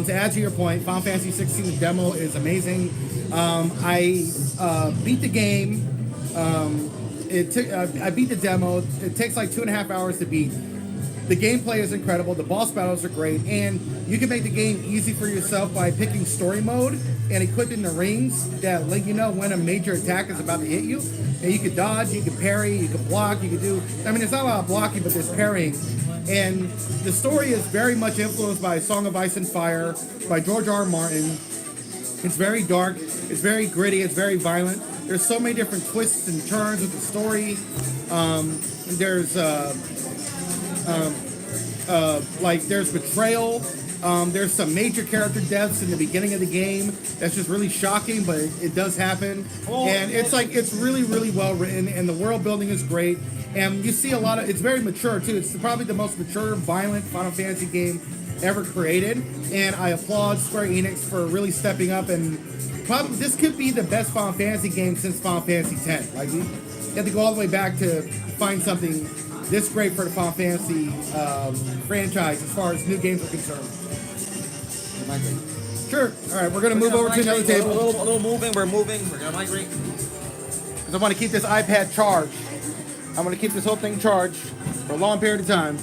To add to your point, Final Fantasy 16 the demo is amazing. I beat the game. I beat the demo. It takes like 2.5 hours to beat. The gameplay is incredible. The boss battles are great, and you can make the game easy for yourself by picking story mode and equipping the rings that let you know when a major attack is about to hit you. And you can dodge, you can parry, you can block, you can do. I mean, there's not a lot of blocking, but there's parrying. And the story is very much influenced by Song of Ice and Fire by George R. R. Martin. It's very dark. It's very gritty. It's very violent. There's so many different twists and turns with the story. There's betrayal. There's some major character deaths in the beginning of the game. That's just really shocking, but it does happen. And it's really, really well written, and the world building is great. And you see a lot of, it's very mature too. It's probably the most mature, violent Final Fantasy game ever created. And I applaud Square Enix for really stepping up, and probably this could be the best Final Fantasy game since Final Fantasy X. Like, you have to go all the way back to find something this great for the Final Fantasy franchise as far as new games are concerned. Sure. All right, we're going to move over to another table. A little moving. We're moving. We're going to migrate. Because I want to keep this iPad charged. I'm going to keep this whole thing charged for a long period of time.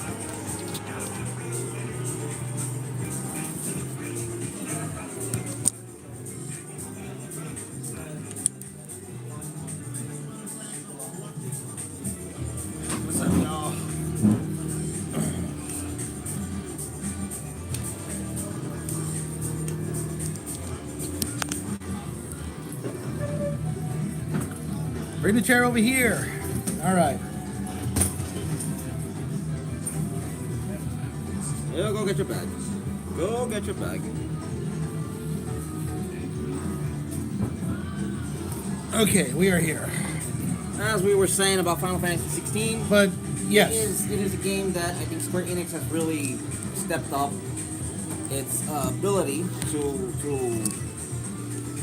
Bring the chair over here. All right. Yeah, go get your bag. Go get your bag. Okay, we are here. As we were saying about Final Fantasy 16, but yes, it is a game that I think Square Enix has really stepped up its ability to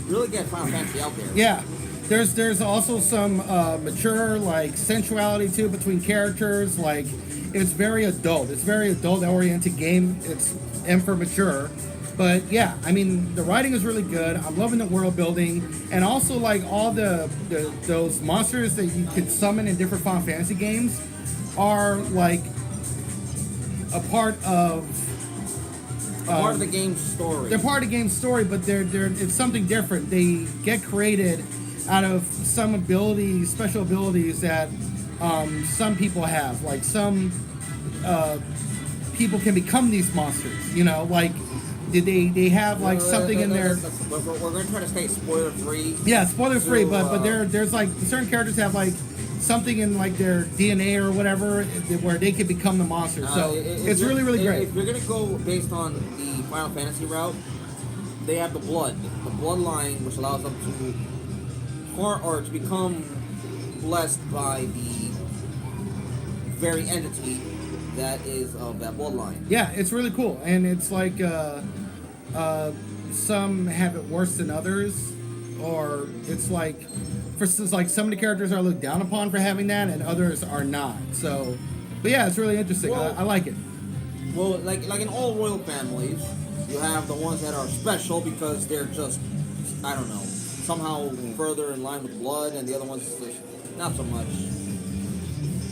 really get Final Fantasy out there. Yeah. There's also some mature, like, sensuality too between characters. Like, it's very adult. It's very adult-oriented game. It's M for mature. But yeah, I mean, the writing is really good. I'm loving the world building, and also like all those monsters that you could summon in different Final Fantasy games are like a part of the game's story. They're part of the game's story, but they're it's something different. They get created out of some abilities, special abilities that some people have. Like some people can become these monsters. You know, like they have like something in there. We're going to try to stay spoiler free. Yeah, spoiler free. But there's like certain characters have like something in like their DNA or whatever where they can become the monster. So it's really, really great. If you're going to go based on the Final Fantasy route, they have the bloodline, which allows them to to become blessed by the very entity that is of that bloodline. Yeah, it's really cool, and it's like some have it worse than others, or it's like, for instance, like some of the characters are looked down upon for having that, and others are not. So, but yeah, it's really interesting. I like it. Well, like in all royal families, you have the ones that are special because they're just, I don't know, somehow further in line with blood, and the other ones not so much.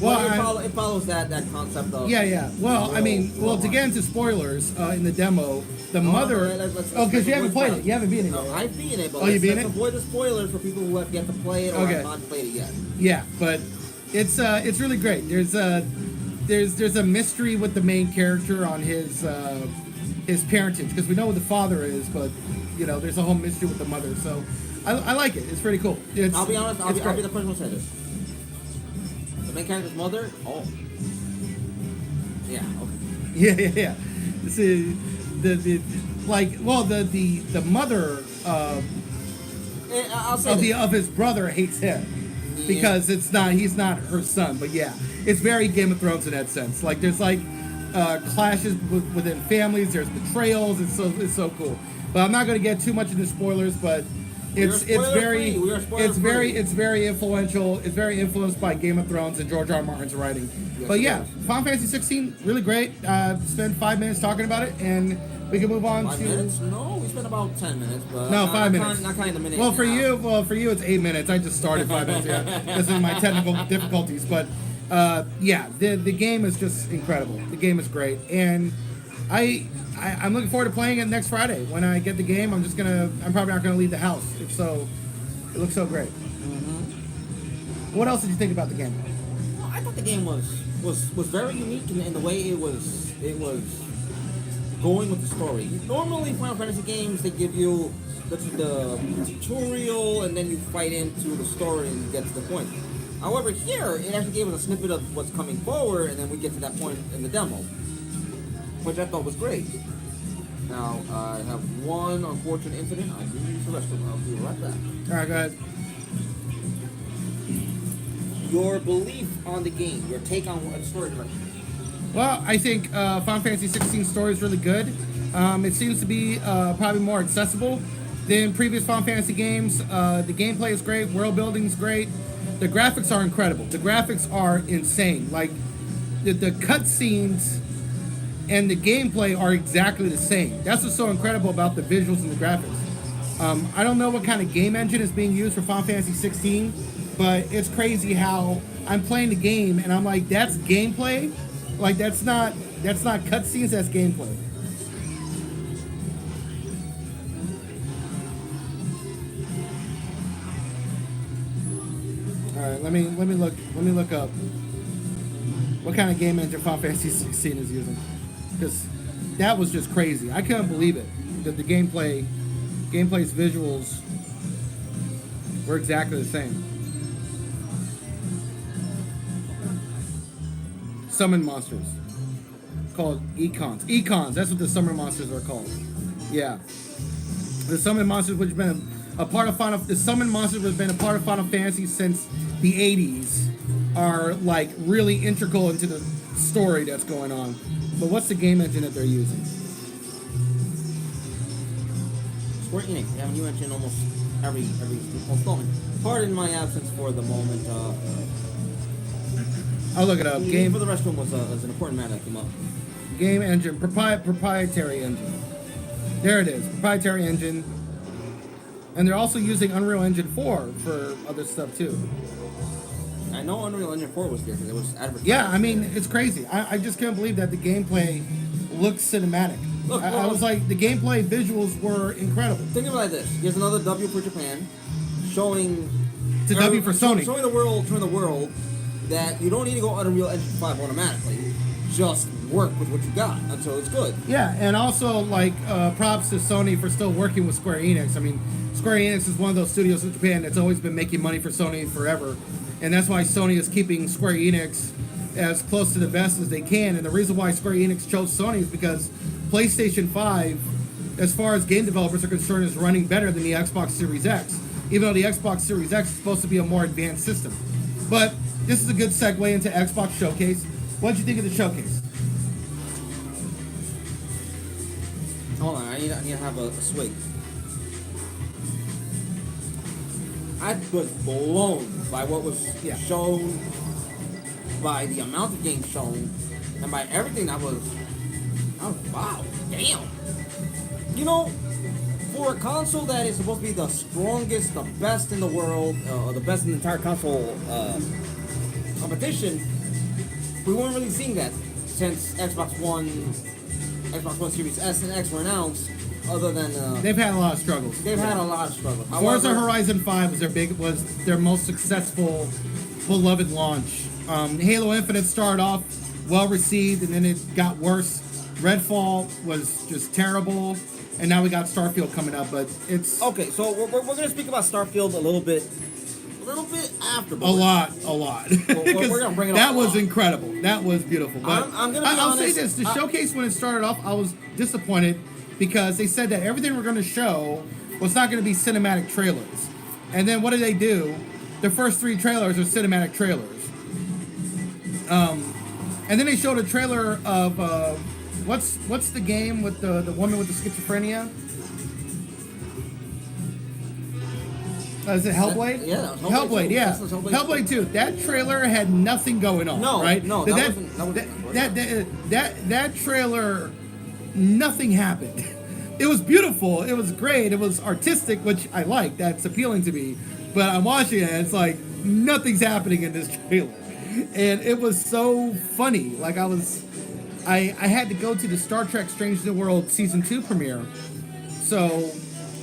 Well, it follows that concept of... Yeah. Well, I mean, to get into spoilers, in the demo, the mother... because you haven't played it. You haven't beaten it yet. No, I've beaten it, but you beat it? avoid the spoilers for people who have yet to play it or have not played it yet. Yeah, but it's really great. There's a mystery with the main character on his parentage, because we know what the father is, but, you know, there's a whole mystery with the mother, so... I like it. It's pretty cool. I'll be honest. I'll be the first one to say this. The main character's mother. Oh. Yeah. Okay. Yeah. This is the mother of his brother hates him because he's not her son. But yeah, it's very Game of Thrones in that sense. Like there's like clashes within families. There's betrayals. It's so cool. But I'm not going to get too much into spoilers. But it's very influential. It's very influenced by Game of Thrones and George R. R. Martin's writing. Yes, but yeah, Final Fantasy 16 really great. Spent 5 minutes talking about it, and We can move on 5 to. minutes? No, we spent about 10 minutes. But No, not, 5 not minutes. Not counting the minute. Well, for you, it's 8 minutes. I just started 5 minutes. Yeah, because of my technical difficulties. But yeah, the game is just incredible. The game is great, and I'm looking forward to playing it next Friday. When I get the game, I'm probably not gonna leave the house. If so, it looks so great. Mm-hmm. What else did you think about the game? I thought the game was very unique in the way it was going with the story. Normally, Final Fantasy games, they give you the tutorial and then you fight into the story and you get to the point. However, here it actually gave us a snippet of what's coming forward, and then we get to that point in the demo, which I thought was great. Now I have one unfortunate incident. I do use the restroom. I'll be right back. All right, go ahead. Your belief on the game, your take on the story direction. Well, I think Final Fantasy 16 story is really good. It seems to be probably more accessible than previous Final Fantasy games. The gameplay is great. World building is great. The graphics are incredible. The graphics are insane. Like, the cutscenes and the gameplay are exactly the same. That's what's so incredible about the visuals and the graphics. I don't know what kind of game engine is being used for Final Fantasy 16, but it's crazy how I'm playing the game and I'm like, that's gameplay? Like, that's not cutscenes, that's gameplay. All right, let me look up what kind of game engine Final Fantasy 16 is using, because that was just crazy. I couldn't believe it that the gameplay's visuals were exactly the same. Summon monsters called Econs. Econs, that's what the summon monsters are called. Yeah, the summon monsters, which have been a part of the summon monsters, which have been a part of Final Fantasy since the 80s, are like really integral into the story that's going on. But what's the game engine that they're using? Square Enix. Yeah, you mentioned almost every installment. Pardon my absence for the moment. I'll look it up. Game for the restroom was an important matter that came up. Game engine, proprietary engine. There it is, proprietary engine. And they're also using Unreal Engine 4 for other stuff too. I know Unreal Engine 4 was there because it was advertised. Yeah, I mean, it's crazy. I just can't believe that the gameplay looks cinematic. I was like, the gameplay visuals were incredible. Think of it like this. Here's another W for Japan, showing... It's a W for Sony. Showing the world that you don't need to go Unreal Engine 5 automatically. Just work with what you got until it's good. Yeah, and also, like, props to Sony for still working with Square Enix. I mean, Square Enix is one of those studios in Japan that's always been making money for Sony forever. And that's why Sony is keeping Square Enix as close to the best as they can. And the reason why Square Enix chose Sony is because PlayStation 5, as far as game developers are concerned, is running better than the Xbox Series X. Even though the Xbox Series X is supposed to be a more advanced system. But this is a good segue into Xbox Showcase. What did you think of the showcase? Hold on, I need to have a swig. I was blown by what was shown, by the amount of games shown, and by everything that was. Oh, wow, damn. You know, for a console that is supposed to be the strongest, the best in the world, or the best in the entire console competition, we weren't really seeing that since Xbox One Series S and X were announced. Other than they've had a lot of struggles. They've had a lot of struggles. Forza Horizon 5 was their most successful, beloved launch. Halo Infinite started off well received, and then it got worse. Redfall was just terrible, and now we got Starfield coming up. But it's okay. So we're going to speak about Starfield a little bit after. A lot. We're going to bring it up. That was incredible. That was beautiful. But I'm going to be honest. I'll say this: the showcase, when it started off, I was disappointed because they said that everything we're going to show was not going to be cinematic trailers. And then what did they do? The first 3 trailers are cinematic trailers. And then they showed a trailer of what's the game with the woman with the schizophrenia? Is it Hellblade? Yeah, Hellblade. Yeah, Hellblade 2. That trailer had nothing going on. No, right? No, that trailer nothing happened. It was beautiful. It was great. It was artistic, which I like. That's appealing to me. But I'm watching it, and it's like nothing's happening in this trailer, and it was so funny. Like I had to go to the Star Trek: Strange New World season 2 premiere, so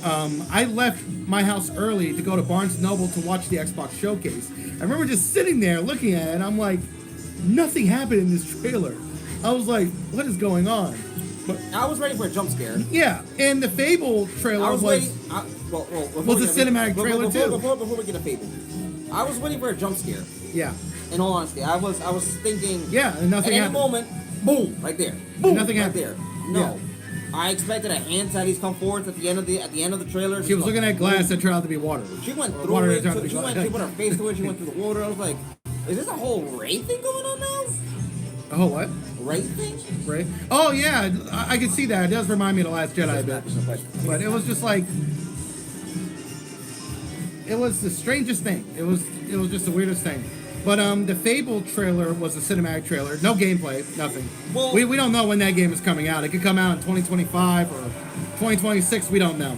I left my house early to go to Barnes and Noble to watch the Xbox showcase. I remember just sitting there looking at it, and I'm like, nothing happened in this trailer. I was like, what is going on? But I was ready for a jump scare. yeah, and the Fable trailer I was waiting. was a cinematic trailer too. Before we get a Fable, I was waiting for a jump scare. Yeah. In all honesty, I was thinking. Yeah, and nothing at happened. any moment, boom, right there. Boom, nothing right happened. there. No, I expected a hand at least come forward at the end of the trailer. She was looking at glass that turned out to be water. She went through water it. that turned out to be She glass. put her face through it. She went through the water. I was like, is this a whole Ray thing going on now? Oh, what? Ray thing? Ray? Oh, yeah, I can see that. It does remind me of The Last Jedi a bit. But it was just like... It was the strangest thing. It was just the weirdest thing. But the Fable trailer was a cinematic trailer. No gameplay, nothing. Well, we don't know when that game is coming out. It could come out in 2025 or 2026. We don't know.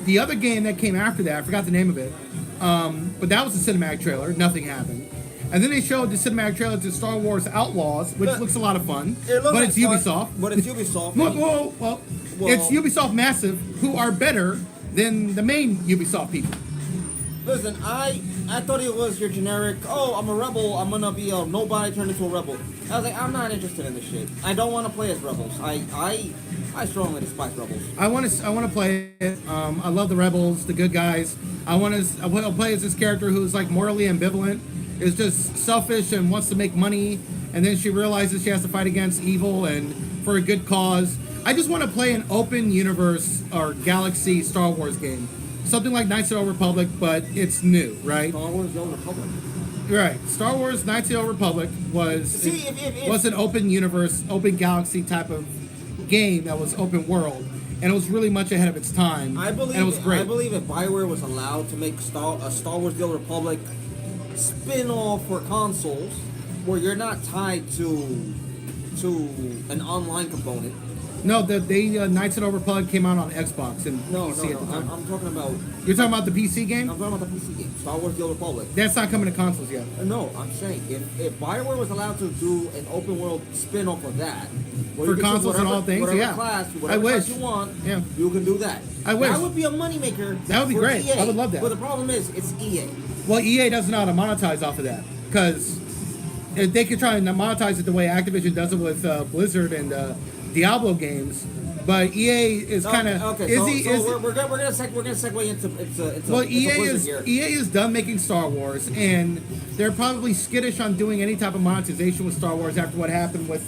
The other game that came after that, I forgot the name of it. But that was a cinematic trailer. Nothing happened. And then they showed the cinematic trailer to Star Wars Outlaws, which looks a lot of fun. But it's Ubisoft. But it's Ubisoft. Well, it's Ubisoft Massive, who are better than the main Ubisoft people. Listen, I thought it was your generic, oh, I'm a rebel, I'm gonna be a nobody turned into a rebel. I was like, I'm not interested in this shit. I don't want to play as rebels. I strongly despise rebels. I want to play it. I love the rebels, the good guys. I want to play as this character who's like morally ambivalent, is just selfish and wants to make money, and then she realizes she has to fight against evil and for a good cause. I just want to play an open universe or galaxy Star Wars game. Something like Knights of the Old Republic, but it's new, right? Star Wars: The Old Republic. Right. Star Wars: Knights of the Old Republic was was an open universe, open galaxy type of game that was open world, and it was really much ahead of its time. I believe and it was great. I believe if BioWare was allowed to make a Star Wars: The Old Republic spin-off for consoles, where you're not tied to an online component. No, the Knights of the Old Republic came out on Xbox and PC at the time. I'm talking about. You're talking about the PC game? I'm talking about the PC game, Star Wars: The Old Republic. That's not coming to consoles yet. No, I'm saying if BioWare was allowed to do an open world spin-off of that, for consoles and all things, whatever class, whatever I wish. class you want, yeah, you can do that. I wish. That would be a moneymaker. That would be great. EA. I would love that. But the problem is, it's EA. Well, EA doesn't know how to monetize off of that because they could try and monetize it the way Activision does it with Blizzard and Diablo games. But EA is kind of okay. We're gonna segue into well, here. EA is done making Star Wars, and they're probably skittish on doing any type of monetization with Star Wars after what happened with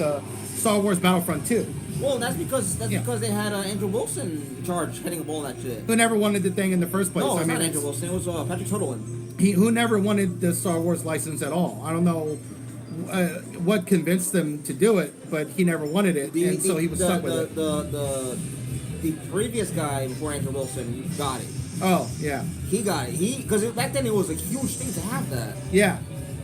Star Wars Battlefront 2. Well, that's because they had Andrew Wilson in charge heading up all that shit. Who never wanted the thing in the first place? No, it's not Andrew Wilson. It was Patrick Sutherland. Who never wanted the Star Wars license at all. I don't know what convinced them to do it, but he never wanted it, and so he was stuck with it. The previous guy before Andrew Wilson got it. Oh, yeah. He got it. Because back then it was a huge thing to have that. Yeah.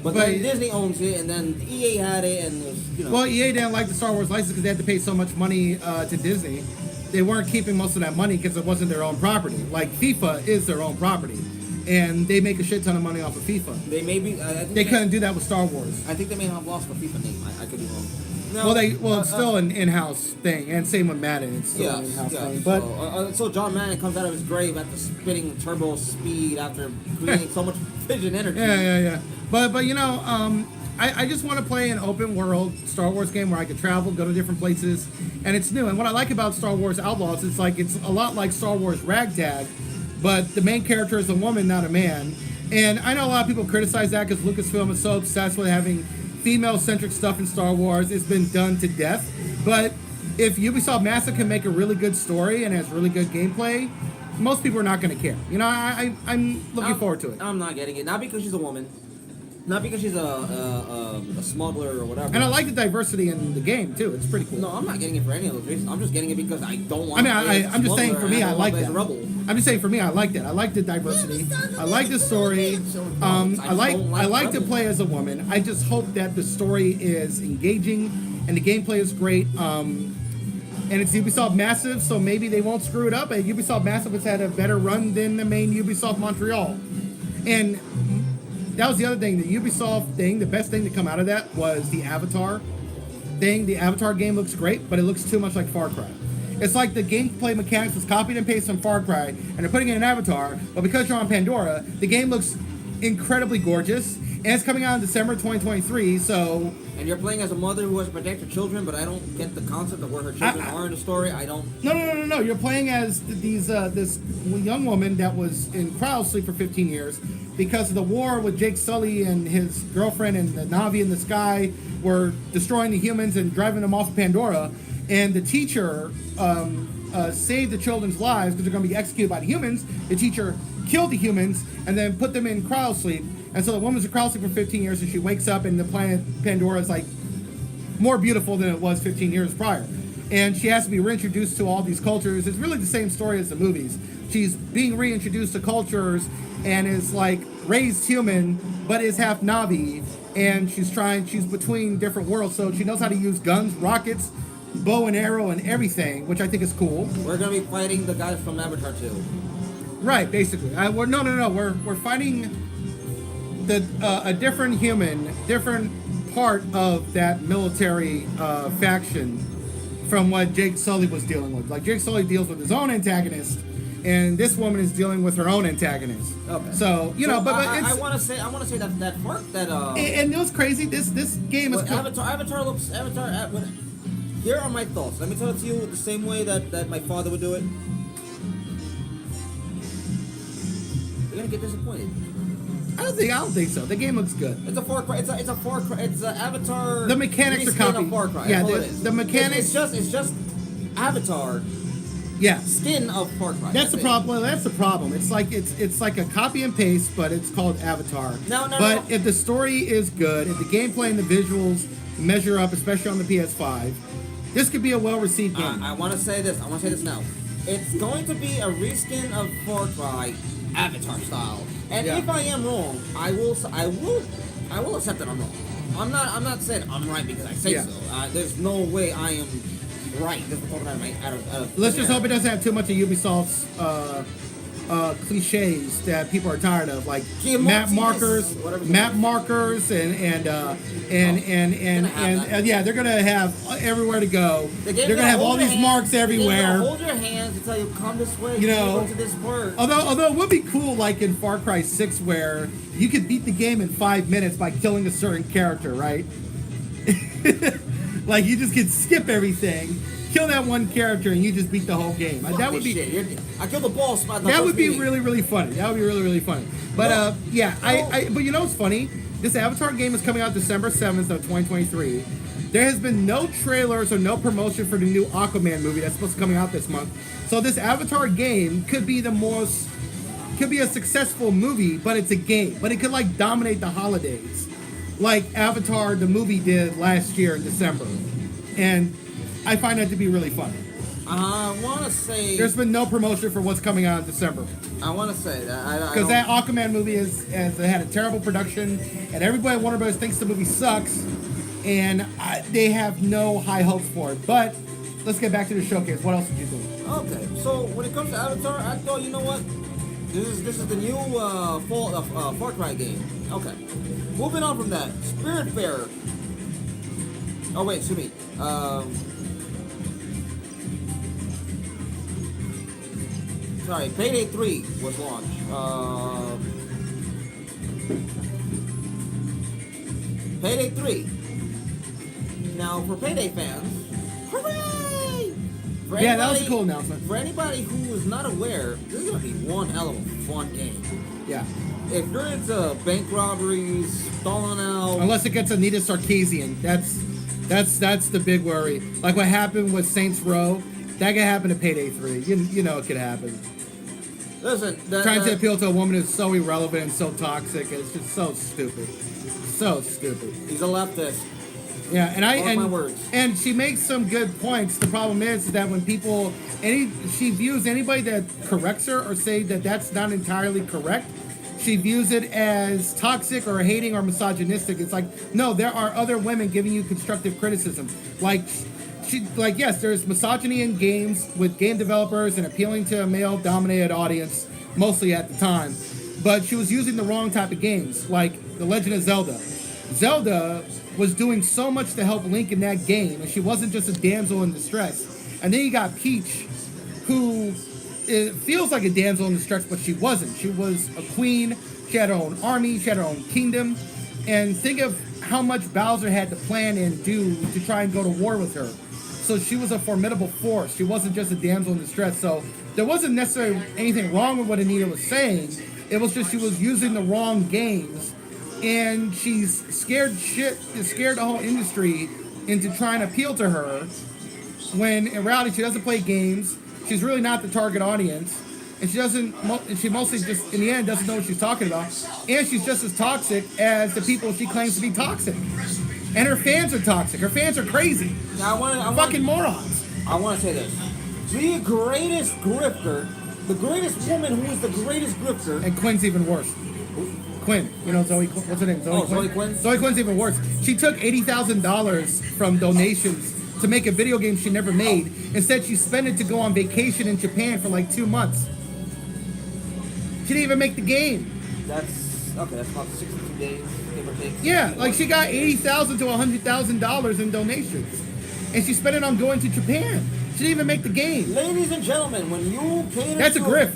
But then Disney owns it, and then EA had it, and it was, Well, EA didn't like the Star Wars license because they had to pay so much money to Disney. They weren't keeping most of that money because it wasn't their own property. Like FIFA is their own property, and they make a shit ton of money off of FIFA. They may be. They couldn't do that with Star Wars. I think they may have lost the FIFA name. I could be wrong. No, it's still an in-house thing, and same with Madden. It's still an in-house thing. But so John Madden comes out of his grave after spitting turbo speed after creating so much vision energy. Yeah. But I just want to play an open world Star Wars game where I could travel, go to different places, and it's new. And what I like about Star Wars Outlaws is it's a lot like Star Wars Ragtag, but the main character is a woman, not a man. And I know a lot of people criticize that because Lucasfilm is so obsessed with having female-centric stuff in Star Wars. It's been done to death. But if Ubisoft Massive can make a really good story and has really good gameplay, most people are not going to care. I'm looking forward to it. I'm not getting it. Not because she's a woman. Not because she's a smuggler or whatever. And I like the diversity in the game, too. It's pretty cool. No, I'm not getting it for any of those reasons. I'm just getting it because I don't want to I'm just saying for me, I like that. I'm just saying for me, I like that. I like the diversity. I like the story. I like to play as a woman. I just hope that the story is engaging and the gameplay is great. and it's Ubisoft Massive, so maybe they won't screw it up. And Ubisoft Massive has had a better run than the main Ubisoft Montreal. And that was the other thing. The Ubisoft thing, the best thing to come out of that was the Avatar thing. The Avatar game looks great, but it looks too much like Far Cry. It's like the gameplay mechanics was copied and pasted from Far Cry, and they're putting it in Avatar, but because you're on Pandora, the game looks incredibly gorgeous, and it's coming out in December 2023, so... And you're playing as a mother who has to protect her children, but I don't get the concept of where her children are in the story. I don't... No. You're playing as this young woman that was in cryo sleep for 15 years because of the war with Jake Sully and his girlfriend and the Na'vi in the sky were destroying the humans and driving them off of Pandora. And the teacher saved the children's lives because they're going to be executed by the humans. The teacher killed the humans and then put them in cryo sleep. And so the woman's in cryo sleep for 15 years, and she wakes up, and the planet Pandora is like more beautiful than it was 15 years prior. And she has to be reintroduced to all these cultures. It's really the same story as the movies. She's being reintroduced to cultures and is like raised human, but is half Na'vi. And she's between different worlds, so she knows how to use guns, rockets, bow and arrow, and everything, which I think is cool. We're gonna be fighting the guys from Avatar 2. Right, basically. We're fighting a different human, different part of that military faction from what Jake Sully was dealing with. Like, Jake Sully deals with his own antagonist, and this woman is dealing with her own antagonist. Okay. So I want to say that part that and it was crazy. This game is Avatar looks. Here are my thoughts. Let me tell it to you the same way that my father would do it. You're gonna get disappointed. I don't think so. The game looks good. It's a Far Cry. It's a Far Cry. It's an Avatar. The mechanics are copied. Of Far Cry. Yeah, the mechanics. It's just Avatar. Yeah. Skin of Far Cry. That's the problem. Well, that's the problem. It's like a copy and paste, but it's called Avatar. No. If the story is good, if the gameplay and the visuals measure up, especially on the PS5, this could be a well-received game. I want to say this. Now. It's going to be a reskin of Far Cry, Avatar style. And if I am wrong, I will accept that I'm wrong. I'm not saying I'm right because I say so. There's no way I am right. Just talking out of Let's just hope it doesn't have too much of Ubisoft's cliches that people are tired of, like map markers, and they're gonna have everywhere to go. They're gonna have all these marks everywhere. Hold your hands and tell you come this way. You know, go to this part. Although it would be cool, like in Far Cry 6, where you could beat the game in 5 minutes by killing a certain character, right? Like you just could skip everything, kill that one character, and you just beat the whole game. That would be. I killed the boss. That would be really, really funny. That would be really, really funny. But but you know what's funny? This Avatar game is coming out December 7th of 2023. There has been no trailers or no promotion for the new Aquaman movie that's supposed to be coming out this month. So this Avatar game could be a successful movie, but it's a game. But it could like dominate the holidays, like Avatar the movie did last year in December. And I find that to be really funny. I want to say... There's been no promotion for what's coming out in December. I want to say that. Because that Aquaman movie has had a terrible production, and everybody at Warner Bros. Thinks the movie sucks, and they have no high hopes for it. But let's get back to the showcase. What else did you do? Okay, so when it comes to Avatar, I thought, you know what? This is the new Far Cry game. Okay. Moving on from that, Spiritfarer. Oh, wait, excuse me. Sorry, Payday 3 was launched. Payday 3. Now, for Payday fans, hooray! That was a cool announcement. For anybody who is not aware, this is going to be one hell of a fun game. Yeah. If you're into bank robberies, stalling out... Unless it gets Anita Sarkeesian. That's the big worry. Like what happened with Saints Row, that could happen to Payday 3. You know it could happen. Listen, trying to appeal to a woman who's so irrelevant and so toxic, it's just so stupid. So stupid. He's a leftist. Yeah, my words. And she makes some good points. The problem is that when people she views anybody that corrects her or say that that's not entirely correct, she views it as toxic or hating or misogynistic. It's like, no, there are other women giving you constructive criticism. Like, she like yes, there's misogyny in games with game developers and appealing to a male-dominated audience, mostly at the time. But she was using the wrong type of games, like The Legend of Zelda. Zelda was doing so much to help Link in that game, and she wasn't just a damsel in distress. And then you got Peach, who it feels like a damsel in distress, but she wasn't. She was a queen. She had her own army. She had her own kingdom. And think of how much Bowser had to plan and do to try and go to war with her. So she was a formidable force. She wasn't just a damsel in distress. So there wasn't necessarily anything wrong with what Anita was saying. It was just she was using the wrong games. And she's scared the whole industry into trying to appeal to her. When in reality, she doesn't play games. She's really not the target audience. And she mostly just, in the end, doesn't know what she's talking about. And she's just as toxic as the people she claims to be toxic. And her fans are toxic. Her fans are crazy. Now, fucking morons. I want to say this. The greatest grifter, the greatest woman who is the greatest grifter. And Quinn's even worse. Quinn. You know Zoe, what's her name? Zoe Quinn? Zoe Quinn's even worse. She took $80,000 from donations to make a video game she never made. Instead, she spent it to go on vacation in Japan for like 2 months. She didn't even make the game. That's about 62 days, give or take. Yeah, like she got $80,000 to $100,000 in donations, and she spent it on going to Japan. She didn't even make the game. Ladies and gentlemen, when you cater that's a grift.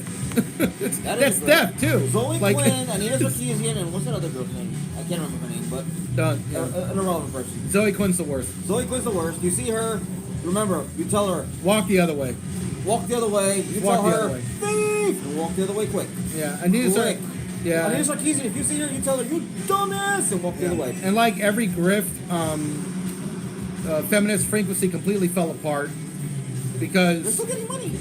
That's theft too. Zoe like, Quinn, Anita Sarkeesian, and what's that other girl's name? I can't remember her name, but an irrelevant person. Zoe Quinn's the worst. Zoe Quinn's the worst. You see her, remember, you tell her walk the other way. Walk the other way. You tell her thief, and walk the other way quick. Yeah, Anita Sarkeesian, if you see her, you tell her you dumbass, and walk the other way. And like every grift, feminist frequency completely fell apart because they're still getting money.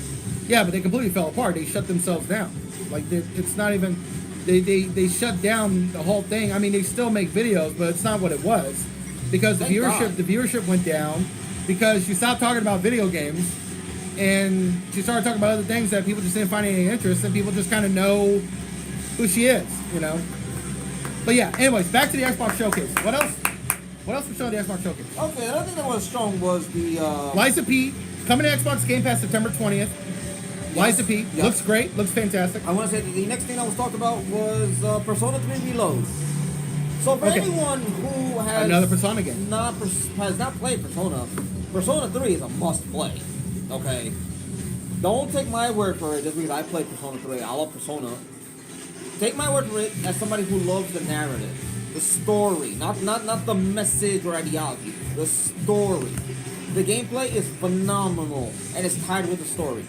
Yeah, but they completely fell apart. They shut themselves down. Like it's not even. They shut down the whole thing. I mean, they still make videos, but it's not what it was because the viewership went down because she stopped talking about video games and she started talking about other things that people just didn't find any interest, and people just kind of know who she is, you know. But yeah, anyways, back to the Xbox Showcase. What else? What else was shown at the Xbox Showcase? Okay, another thing that was shown was the Liza P. coming to Xbox Game Pass September 20th. Liza P. Looks great. Looks fantastic. I want to say the next thing that was talked about was Persona 3 Reload. So for anyone who has another Persona game has not played Persona, Persona 3 is a must play. Okay, don't take my word for it just because I played Persona 3. I love Persona. Take my word for it as somebody who loves the narrative, the story, not the message or ideology. The story. The gameplay is phenomenal and it's tied with the story.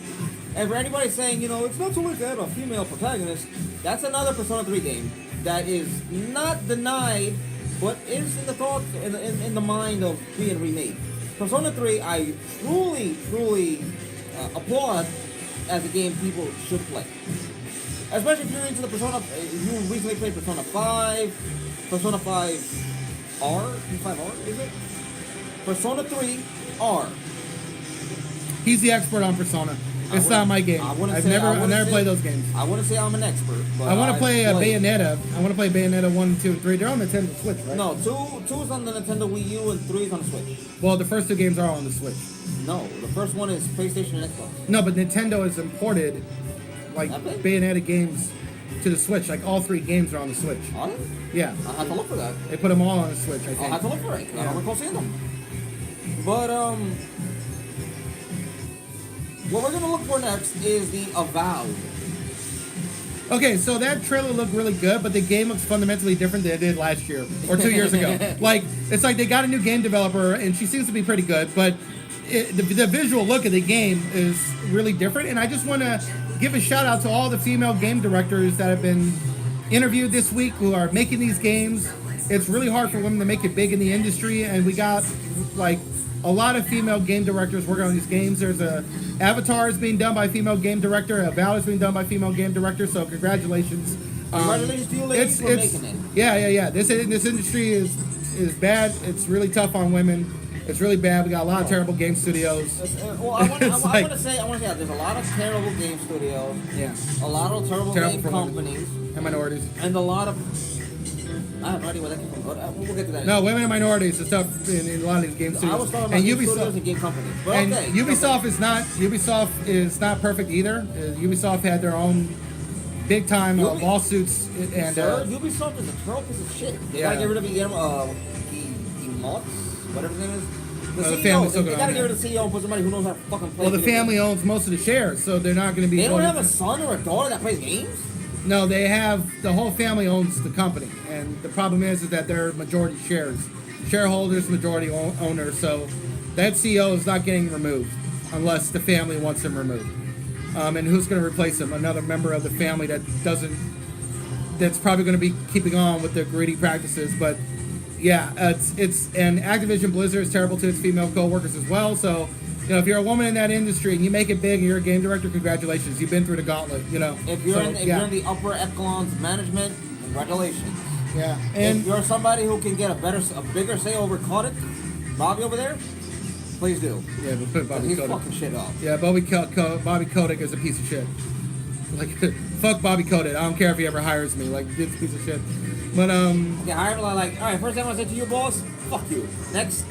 And for anybody saying, you know, it's not so much to have a female protagonist, that's another Persona 3 game that is not denied, but is in the thoughts, in the mind of being remade. Persona 3, I truly applaud as a game people should play. Especially if you're into the Persona, you recently played Persona 5, Persona 5R, 5R, is it? Persona 3 R. He's the expert on Persona. It's not my game. I've never played those games. I wouldn't say I'm an expert, but I want to play Bayonetta. I want to play Bayonetta 1, 2, and 3. They're on the Nintendo Switch, right? No, 2 is on the Nintendo Wii U and 3 is on the Switch. Well, the first 2 games are on the Switch. No, the first one is PlayStation and Xbox. No, but Nintendo has imported like Bayonetta games to the Switch. Like all 3 games are on the Switch. Are they? Yeah. I'll have to look for that. They put them all on the Switch, I think. I'll have to look for it. I don't recall seeing them. But what we're gonna look for next is the Avowed. Okay, so that trailer looked really good, but the game looks fundamentally different than it did last year or 2 years ago. Like, it's like they got a new game developer, and she seems to be pretty good, but the visual look of the game is really different. And I just want to give a shout out to all the female game directors that have been interviewed this week who are making these games. It's really hard for women to make it big in the industry, and we got like a lot of female game directors working on these games. There's Avatar is being done by a female game director. Avowed is being done by a female game director. So congratulations. Congratulations to you ladies for making it. Yeah. This industry is bad. It's really tough on women. It's really bad. We got a lot of terrible game studios. Well, I want to say there's a lot of terrible game studios. Yeah. A lot of terrible game companies. And minorities. And a lot of I have no idea where that came from. We'll get to that. No, women and minorities and stuff in a lot of these game studios. I was talking about and game studios and game companies. But and okay. Ubisoft is not perfect either. Ubisoft had their own big time lawsuits and. Sir, Ubisoft is a total piece of shit. They gotta get rid of whatever his name is. The CEO, they gotta get rid of the CEO and put somebody who knows how to fucking play. Well, the family owns most of the shares, so they're not going to be. They don't have a son or a daughter that plays games? No, they have. The whole family owns the company, and the problem is that they're majority shareholders, majority owners. So that CEO is not getting removed unless the family wants him removed. And who's going to replace him? Another member of the family that doesn't. That's probably going to be keeping on with their greedy practices, but. Yeah, it's and Activision Blizzard is terrible to its female co-workers as well. So, if you're a woman in that industry and you make it big and you're a game director, congratulations, you've been through the gauntlet. If you're in the upper echelons of management, congratulations. Yeah, and if you're somebody who can get a bigger say over Kotick, Bobby over there, please do. Yeah, but put Bobby He's Kotick. fucking shit up. Yeah, Bobby Kotick is a piece of shit. Like, fuck Bobby Kotick. I don't care if he ever hires me. Like, it's a piece of shit. But Okay, hire him like, all right. First thing I want to say to you, boss, fuck you. Next.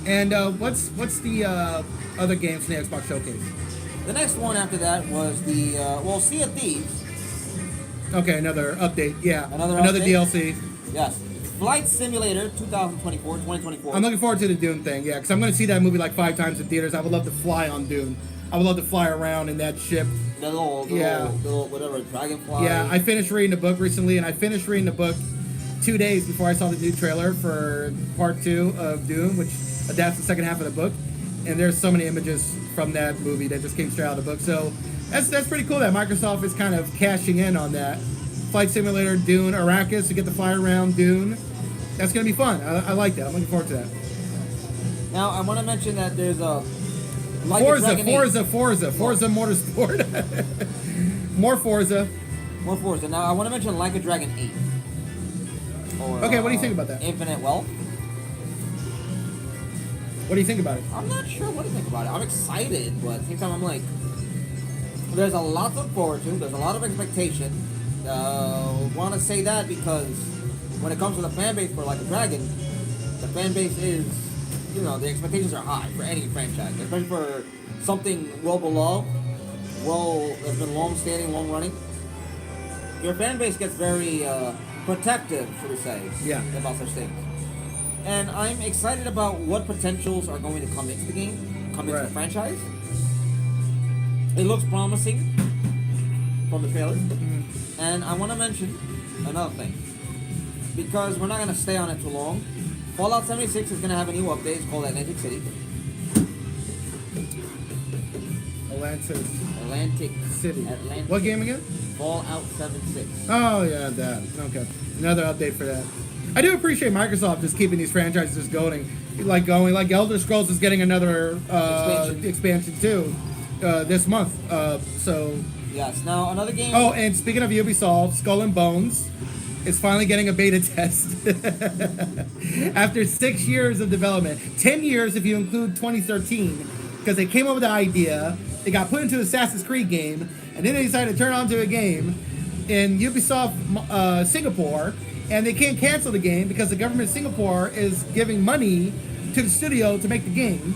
And what's the other games from the Xbox Showcase? The next one after that was the Sea of Thieves. Okay, another update. Yeah, another update? DLC. Yes, Flight Simulator 2024. I'm looking forward to the Dune thing. Yeah, because I'm going to see that movie like 5 times in theaters. I would love to fly on Dune. I would love to fly around in that ship. The little whatever dragonfly. Yeah, I finished reading the book recently, and I finished reading the book 2 days before I saw the new trailer for Part 2 of Dune, which adapts the second half of the book. And there's so many images from that movie that just came straight out of the book. So that's pretty cool that Microsoft is kind of cashing in on that. Flight Simulator, Dune, Arrakis, to get to fly around Dune. That's going to be fun. I like that. I'm looking forward to that. Now, I want to mention that there's a... Forza Motorsport. More Forza. Now, I want to mention Like a Dragon 8. Okay, what do you think about that? Infinite Wealth. What do you think about it? I'm not sure what to think about it. I'm excited, but at the same time, I'm like, there's a lot to look forward to. There's a lot of expectation. Want to say that because when it comes to the fan base for Like a Dragon, the fan base is, the expectations are high for any franchise, especially for something well below, that's been long-standing, long-running. Your fan base gets very protective, should we say, about such things. And I'm excited about what potentials are going to come into the game, into the franchise. It looks promising from the trailer. Mm-hmm. And I want to mention another thing, because we're not going to stay on it too long. Fallout 76 is going to have a new update. It's called Atlantic City. Atlantic City. What game again? Fallout 76. Oh, yeah, that. Okay. Another update for that. I do appreciate Microsoft just keeping these franchises going. Like Elder Scrolls is getting another expansion too this month. Yes. Now another game. Oh, and speaking of Ubisoft, Skull and Bones is finally getting a beta test after 6 years of development. 10 years if you include 2013, because they came up with the idea. They got put into Assassin's Creed game, and then they decided to turn it onto a game in Ubisoft Singapore. And they can't cancel the game because the government of Singapore is giving money to the studio to make the game.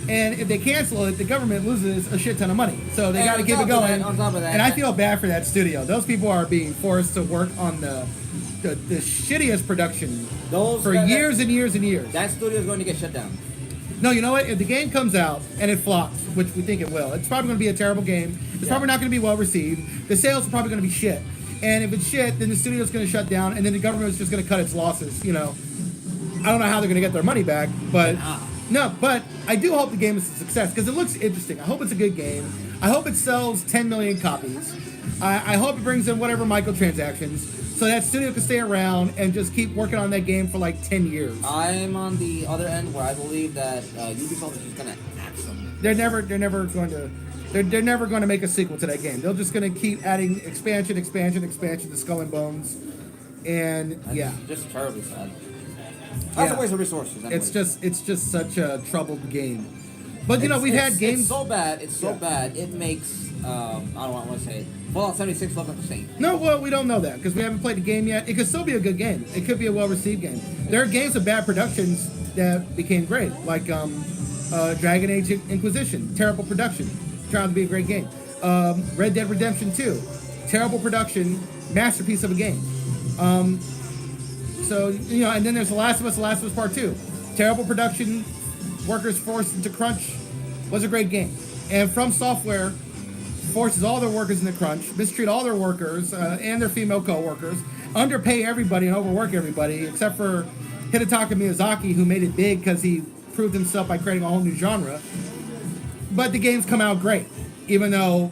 And if they cancel it, the government loses a shit ton of money. So they got to keep it going. On top of that, and I feel bad for that studio. Those people are being forced to work on the shittiest production for years and years and years. That studio is going to get shut down. No, you know what? If the game comes out and it flops, which we think it will, it's probably going to be a terrible game. It's probably not going to be well received. The sales are probably going to be shit. And if it's shit, then the studio's going to shut down, and then the government is just going to cut its losses. I don't know how they're going to get their money back, but but I do hope the game is a success because it looks interesting. I hope it's a good game. I hope it sells 10 million copies. I hope it brings in whatever microtransactions so that studio can stay around and just keep working on that game for like 10 years. I'm on the other end where I believe that Ubisoft is just going to axe them. They're never going to make a sequel to that game. They're just going to keep adding expansion to Skull and Bones, and just terribly sad. That's a waste of resources. Anyways. It's just such a troubled game. But we've had games. It's so bad. It makes I don't want to say it. Fallout 76 looked like the same. No, well, we don't know that because we haven't played the game yet. It could still be a good game. It could be a well-received game. There are games with bad productions that became great, like Dragon Age Inquisition, terrible production, turned out to be a great game. Red Dead Redemption 2, terrible production, masterpiece of a game. So, you know, and then there's The Last of Us Part 2. Terrible production, workers forced into crunch, was a great game. And From Software forces all their workers into crunch, mistreat all their workers and their female co-workers, underpay everybody and overwork everybody, except for Hidetaka Miyazaki, who made it big because he proved himself by creating a whole new genre. But the games come out great, even though,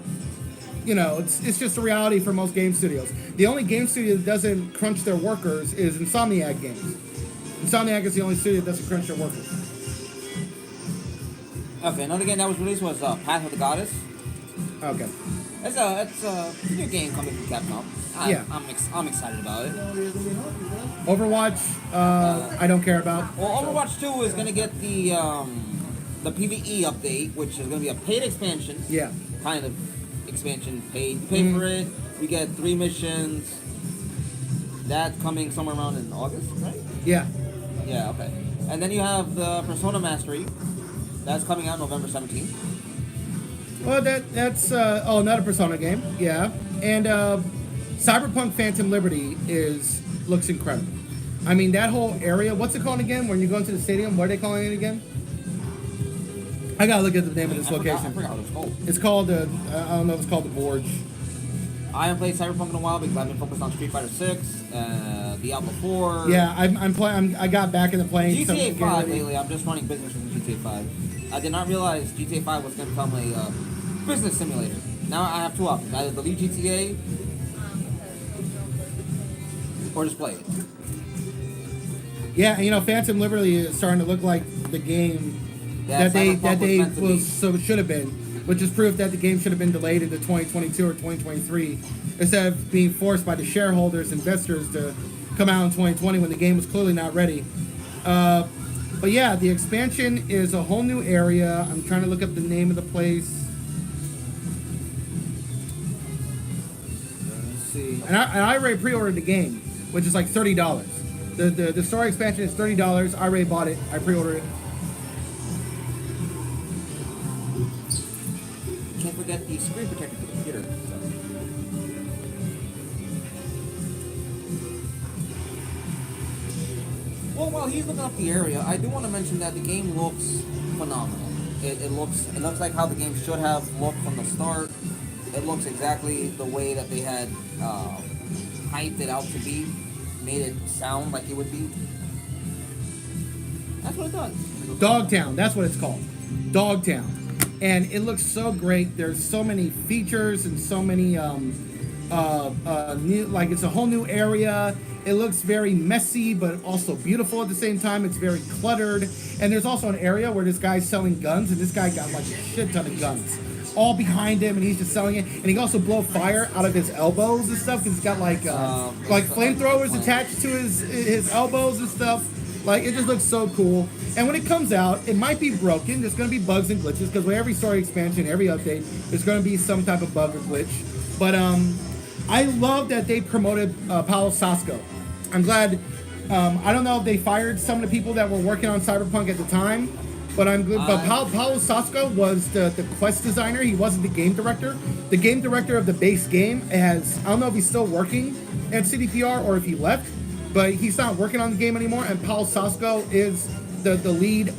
you know, it's just a reality for most game studios. The only game studio that doesn't crunch their workers is Insomniac Games. Insomniac is the only studio that doesn't crunch their workers. Okay, another game that was released was Path of the Goddess. Okay. It's a new game coming from Capcom. I'm excited about it. Overwatch, I don't care about. Well, Overwatch 2 is gonna get the PvE update, which is gonna be a paid expansion. Yeah. Kind of expansion paid. You pay for it. We get 3 missions. That's coming somewhere around in August, right? Yeah. Yeah. Okay. And then you have the Persona Mastery. That's coming out November 17th. Well, that's another Persona game. Yeah. And Cyberpunk Phantom Liberty looks incredible. I mean, that whole area. What's it called again? When you go into the stadium, what are they calling it again? I gotta look at the name of this location. I forgot what it's called. It's called I don't know if it's called the Gorge. I haven't played Cyberpunk in a while because I've been focused on Street Fighter 6, Diablo 4. Yeah, I'm playing. I got back into playing GTA 5 lately. I'm just running business with GTA 5. I did not realize GTA 5 was going to become a business simulator. Now I have 2 options: either delete GTA or just play it. Yeah, and you know, Phantom Liberty is starting to look like the game Yeah, that they so should have been, which is proof that the game should have been delayed into 2022 or 2023 instead of being forced by the shareholders, investors to come out in 2020 when the game was clearly not ready. But yeah, the expansion is a whole new area. I'm trying to look up the name of the place. Let's see. And I already pre-ordered the game, which is like $30. The story expansion is $30. I already bought it. I pre-ordered it. Can't forget the screen protector for the computer. Well, while he's looking up the area, I do want to mention that the game looks phenomenal. It looks like how the game should have looked from the start. It looks exactly the way that they had hyped it out to be, made it sound like it would be. That's what it does. Dogtown, that's what it's called. Dogtown. And it looks so great. There's so many features and so many new, like it's a whole new area. It looks very messy but also beautiful at the same time. It's very cluttered. And there's also an area where this guy's selling guns, and this guy got like a shit ton of guns all behind him, and he's just selling it. And he can also blow fire out of his elbows and stuff because he's got like flamethrowers attached to his elbows and stuff. Like, it just looks so cool. And when it comes out, it might be broken. There's going to be bugs and glitches because with every story expansion, every update, there's going to be some type of bug or glitch. But I love that they promoted Paulo Sasco. I'm glad. I don't know if they fired some of the people that were working on Cyberpunk at the time, but I'm good. But Paulo Sasco was the quest designer. He wasn't the game director. The game director of the base game I don't know if he's still working at CDPR or if he left, but he's not working on the game anymore. And Paulo Sasco is the lead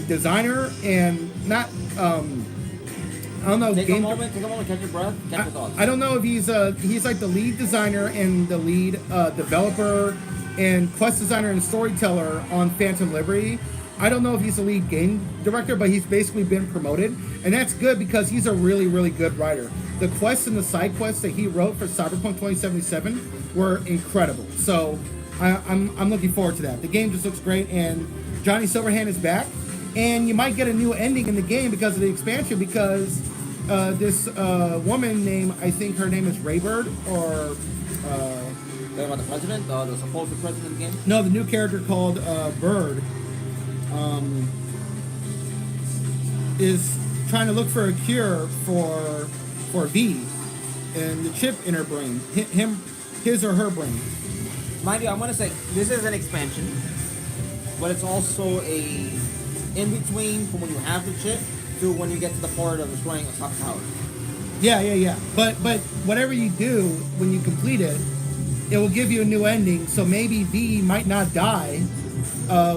designer and not. I don't know. Take a moment, catch your breath, catch your thoughts. I don't know if he's like the lead designer and the lead developer and quest designer and storyteller on Phantom Liberty. I don't know if he's the lead game director, but he's basically been promoted, and that's good because he's a really, really good writer. The quests and the side quests that he wrote for Cyberpunk 2077 were incredible. So I'm looking forward to that. The game just looks great, and Johnny Silverhand is back, and you might get a new ending in the game because of the expansion because this woman named, I think her name is Raybird, or about the president, the supposed president of the game? No, the new character called Bird is trying to look for a cure for for V, and the chip in her brain, his or her brain. Mind you, I'm gonna say this is an expansion, but it's also a in between from when you have the chip to when you get to the part of destroying a top tower. Yeah. But whatever you do when you complete it, it will give you a new ending. So maybe V might not die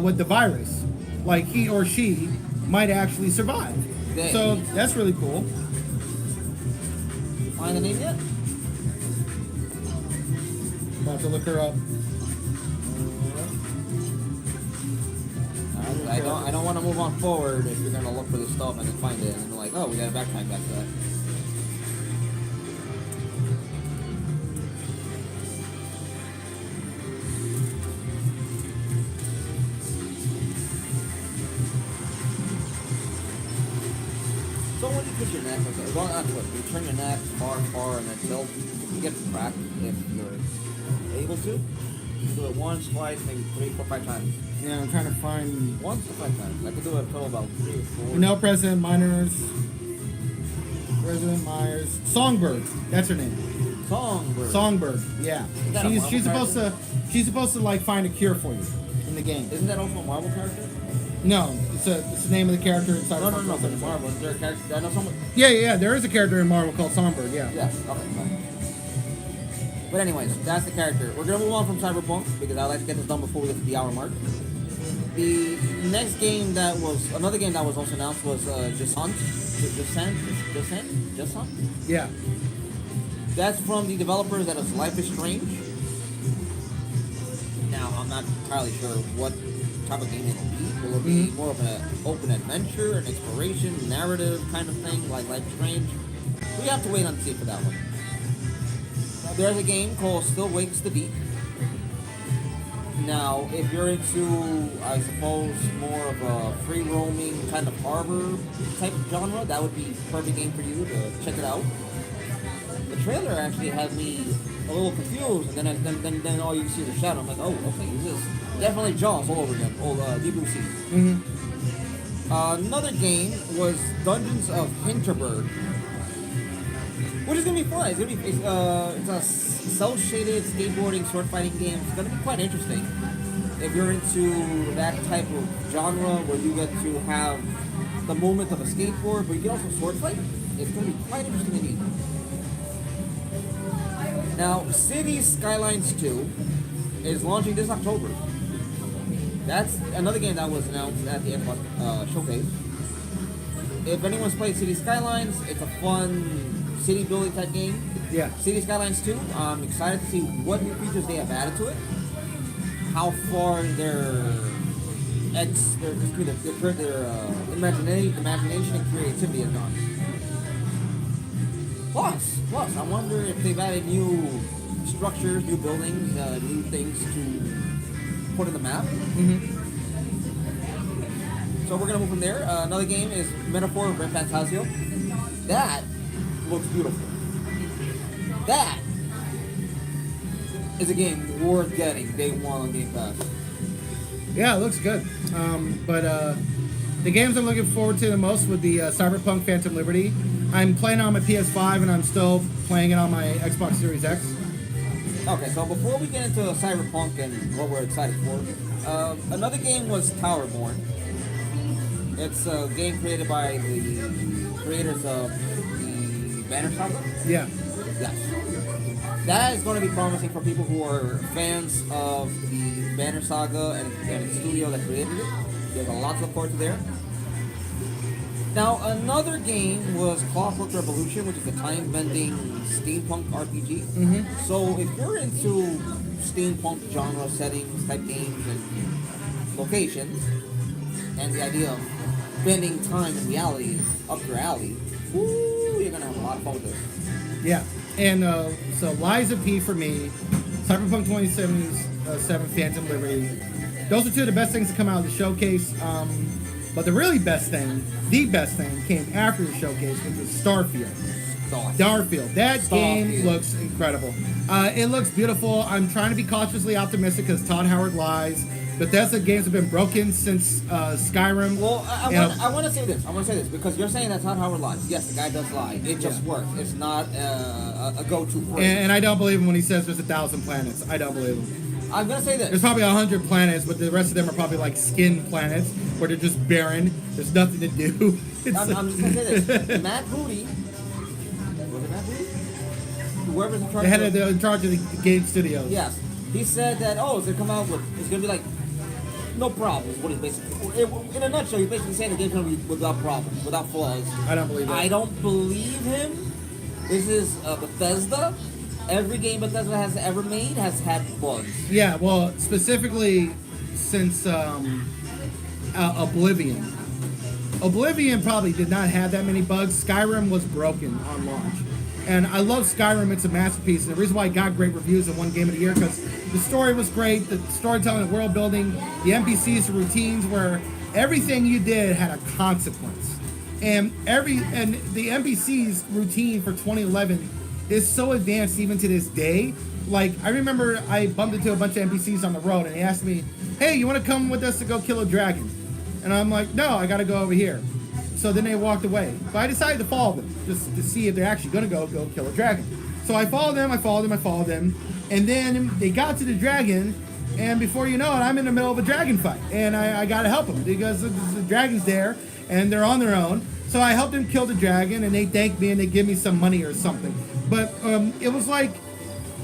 with the virus. Like he or she might actually survive. Dang. So that's really cool. Find the name yet? About to look her up. I don't want to move on forward if you're gonna look for this stuff and then find it and then like, oh, we gotta backtrack back to that. So when you push your neck, okay, well, not push, you turn your neck far, and then tilt. You get the crack if you're able to. You can do it once, twice, maybe 3, 4, 5 times. Yeah, I'm trying to find. Once to 5 times. I could do it a total about 3 or 4. You know, President Myers. Songbird. That's her name. Songbird. Yeah. Is that a Marvel She's supposed to like find a cure for you in the game. Isn't that also a Marvel character? No, it's the name of the character inside. No, but it's Marvel. Is there a character? I know someone. Yeah. There is a character in Marvel called Songbird. Yeah. Yeah. Okay. But anyways, that's the character. We're gonna move on from Cyberpunk because I like to get this done before we get to the hour mark. The next game another game that was also announced was Jusant. Yeah. That's from the developers that is Life is Strange. Now I'm not entirely sure what type of game it'll be. Will it be more of an open adventure, an exploration, narrative kind of thing like Life is Strange? We have to wait and see for that one. There's a game called Still Wakes the Deep. Now, if you're into, I suppose, more of a free-roaming kind of harbor type of genre, that would be a perfect game for you to check it out. The trailer actually had me a little confused, and then all you see is a shadow. I'm like, oh, okay, this is definitely Jaws all over again, old Deep Blue Sea. Another game was Dungeons of Hinterberg, which is gonna be fun. It's a cel-shaded skateboarding sword fighting game. It's gonna be quite interesting if you're into that type of genre where you get to have the movement of a skateboard, but you can also sword fight. It's gonna be quite interesting indeed. Now, Cities Skylines 2 is launching this October. That's another game that was announced at the Xbox showcase. If anyone's played Cities Skylines, it's a fun city building type game. Yeah. Cities Skylines 2, I'm excited to see what new features they have added to it. How far their imagination and creativity has gone. Plus, I wonder if they've added new structures, new buildings, new things to put in the map. So we're gonna move from there. Another game is Metaphor of Red Fantasio. That looks beautiful. That is a game worth getting day one on Game Pass. Yeah, it looks good. But the games I'm looking forward to the most would be Cyberpunk Phantom Liberty. I'm playing it on my PS5 and I'm still playing it on my Xbox Series X. Okay, so before we get into Cyberpunk and what we're excited for, another game was Towerborn. It's a game created by the creators of the Banner Saga. Yeah. Yes. That is going to be promising for people who are fans of the Banner Saga and the studio that created it. There's a lot to look forward to there. Now, another game was Clockwork Revolution, which is a time-bending steampunk RPG. So if you're into steampunk genre settings, type games, and locations, and the idea of bending time and reality is up your alley, woo, you're going to have a lot of fun with this. Yeah. And so Liza P for me, Cyberpunk 2077 Phantom Liberty. Those are two of the best things to come out of the showcase. But the really best thing, came after the showcase, which was Starfield. That game looks incredible. It looks beautiful. I'm trying to be cautiously optimistic because Todd Howard lies. Bethesda games have been broken since Skyrim. Well, I want to say this. I want to say this because you're saying that Todd Howard lies. Yes, the guy does lie. It just works. It's not a go-to phrase. And I don't believe him when he says there's 1,000 planets. I don't believe him. I'm gonna say this. There's probably 100 planets, but the rest of them are probably like skin planets where they're just barren. There's nothing to do. I'm just gonna say this. Matt Booty. Was it Matt Booty? Whoever's in charge. In charge of the game studios. Yes. He said that, it's going to come out with, it's going to be like, no problems. What he's basically, in a nutshell, he's basically saying the game's going to be without problems, without flaws. I don't believe that. I don't believe him. This is Bethesda. Every game Bethesda has ever made has had bugs. Yeah, well, specifically since Oblivion. Oblivion probably did not have that many bugs. Skyrim was broken on launch. And I love Skyrim. It's a masterpiece. And the reason why it got great reviews in one game of the year because the story was great, the storytelling, the world building, the NPCs, the routines, where everything you did had a consequence. And the NPCs routine for 2011 is so advanced even to this day. Like, I remember I bumped into a bunch of NPCs on the road and they asked me, hey, you want to come with us to go kill a dragon? And I'm like, no, I got to go over here. So then they walked away. But I decided to follow them just to see if they're actually going to go kill a dragon. So I followed them. And then they got to the dragon. And before you know it, I'm in the middle of a dragon fight. And I got to help them because the dragon's there and they're on their own. So I helped them kill the dragon and they thanked me and they give me some money or something. But it was like,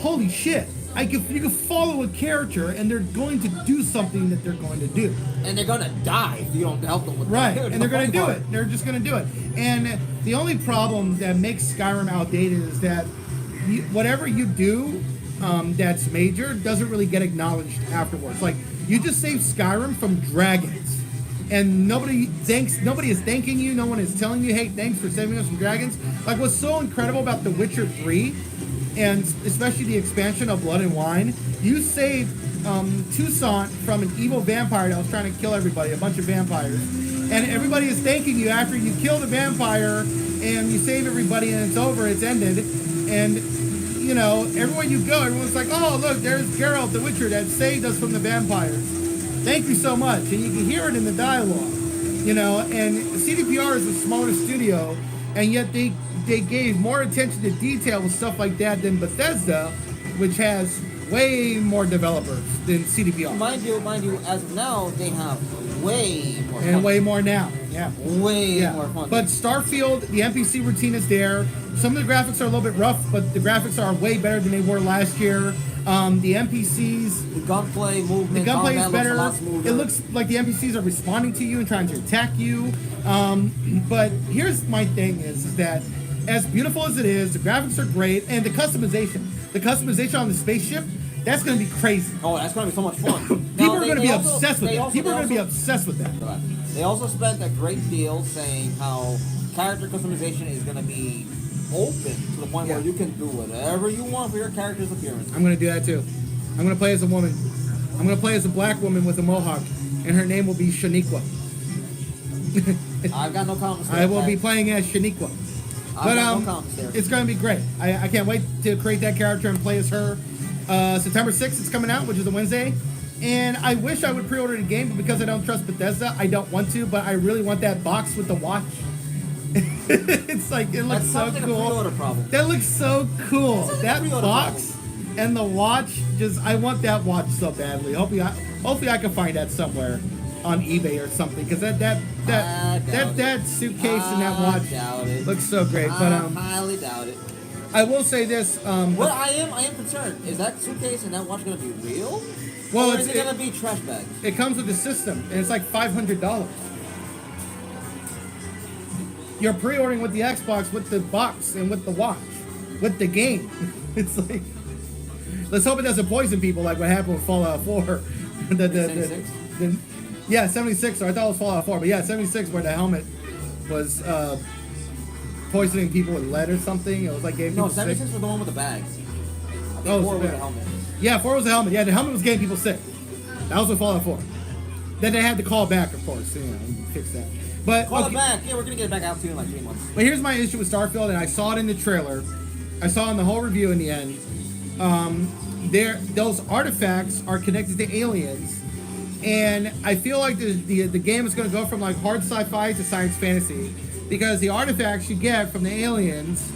holy shit. You can follow a character and they're going to do something that they're going to do. And they're going to die if you don't help them with that. Right, and they're going to do it. They're just going to do it. And the only problem that makes Skyrim outdated is that whatever you do that's major doesn't really get acknowledged afterwards. Like, you just saved Skyrim from dragons. And nobody is thanking you. No one is telling you, hey, thanks for saving us from dragons. Like, what's so incredible about The Witcher 3 and especially the expansion of Blood and Wine, you saved Toussaint from an evil vampire that was trying to kill everybody, a bunch of vampires. And everybody is thanking you after you kill the vampire and you save everybody and it's over, it's ended. And, you know, everywhere you go, everyone's like, oh, look, there's Geralt the Witcher that saved us from the vampires. Thank you so much. And you can hear it in the dialogue, you know. And CDPR is a smaller studio, and yet they gave more attention to detail with stuff like that than Bethesda, which has way more developers than CDPR. Mind you, as of now, they have way more and fun. way more now. Yeah. Way more fun. But Starfield, the NPC routine is there. Some of the graphics are a little bit rough, but the graphics are way better than they were last year. The NPCs... The gunplay, movement, the gunplay is better. Looks a lot smoother. It looks like the NPCs are responding to you and trying to attack you. But here's my thing is that as beautiful as it is, the graphics are great, and the customization on the spaceship, that's going to be crazy. Oh, that's going to be so much fun. People are going to be obsessed with that. People are going to be obsessed with that. They also spent a great deal saying how character customization is going to be open to the point where you can do whatever you want for your character's appearance. I'm going to do that too. I'm going to play as a woman. I'm going to play as a black woman with a mohawk, and her name will be Shaniqua. I've got no comments there. I will be playing as Shaniqua. But it's going to be great. I can't wait to create that character and play as her. September 6th it's coming out, which is a Wednesday. And I wish I would pre-order the game, but because I don't trust Bethesda, I don't want to. But I really want that box with the watch. It's like, it looks so cool. That looks so cool. That box and the watch, I want that watch so badly. Hopefully I can find that somewhere on eBay or something, because that suitcase and that watch looks so great. But I highly doubt it. I will say this. Well, I am concerned. Is that suitcase and that watch going to be real? Well, or is it going to be trash bags? It comes with the system, and it's like $500. You're pre-ordering with the Xbox, with the box, and with the watch, with the game. It's like, let's hope it doesn't poison people like what happened with Fallout 4. 76? Yeah, 76. I thought it was Fallout 4, but yeah, 76, where the helmet was poisoning people with lead or something. It was like getting people 76 sick. was the one with the bags. I think 4 was the helmet. Yeah, 4 was the helmet. Yeah, the helmet was getting people sick. That was with Fallout 4. Then they had to call back, of course, and fix that. But call it back. Yeah, we're gonna get it back out to you in like 3 months. But here's my issue with Starfield, and I saw it in the trailer. I saw it in the whole review in the end. Those artifacts are connected to aliens And I feel like the game is going to go from like hard sci-fi to science fantasy, because the artifacts you get from the aliens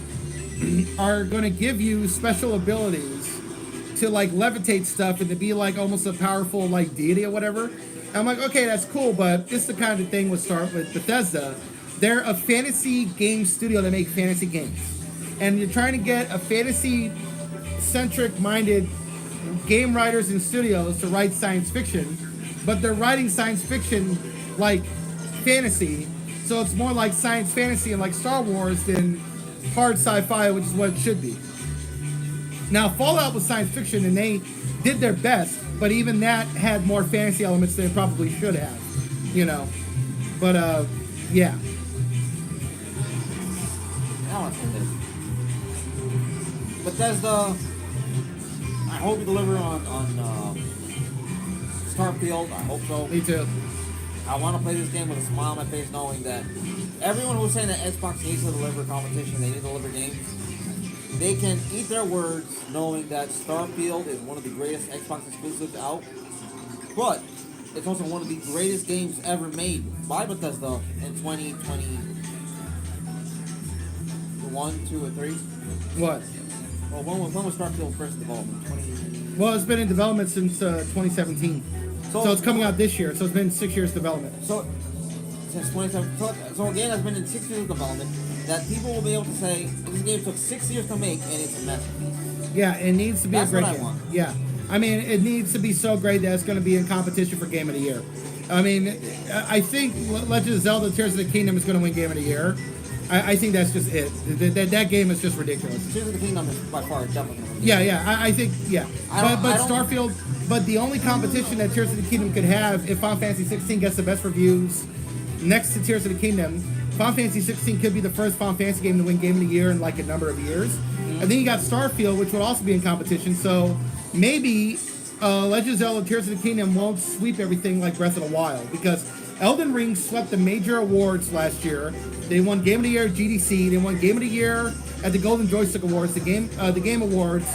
are going to give you special abilities to like levitate stuff and to be like almost a powerful like deity or whatever. And I'm like, okay, that's cool, but this is the kind of thing with Bethesda. They're a fantasy game studio that make fantasy games, and you're trying to get a fantasy centric minded game writers and studios to write science fiction, but they're writing science fiction like fantasy, so it's more like science fantasy and like Star Wars than hard sci-fi, which is what it should be. Now, Fallout was science fiction, and they did their best, but even that had more fantasy elements than it probably should have, you know. But yeah. I want to say this. Bethesda, I hope you deliver on Starfield. I hope so. Me too. I want to play this game with a smile on my face, knowing that everyone who's saying that Xbox needs to deliver competition, they need to deliver games, they can eat their words, knowing that Starfield is one of the greatest Xbox exclusives out. But it's also one of the greatest games ever made by Bethesda in 2021, 2, and 3. What? Well, when was Starfield first in development? 20... Well, it's been in development since 2017. So it's coming out this year. So it's been 6 years development. So since 2017. So a game that's been in 6 years of development, that people will be able to say this game took 6 years to make and it's a masterpiece. Yeah, it needs to be That's a great what I game. want. Yeah, I mean, it needs to be so great that it's going to be in competition for Game of the Year. I mean, I think Legend of Zelda: Tears of the Kingdom is going to win Game of the Year. I think that's just it. That game is just ridiculous. Tears of the Kingdom is by far definitely. Yeah. I think yeah. But I don't- Starfield. But the only competition that Tears of the Kingdom could have, if Final Fantasy 16 gets the best reviews, next to Tears of the Kingdom, Final Fantasy 16 could be the first Final Fantasy game to win Game of the Year in like a number of years. Mm-hmm. And then you got Starfield, which would also be in competition. So maybe Legend of Zelda: Tears of the Kingdom won't sweep everything like Breath of the Wild, because Elden Ring swept the major awards last year. They won Game of the Year at GDC. They won Game of the Year at the Golden Joystick Awards, the Game Awards,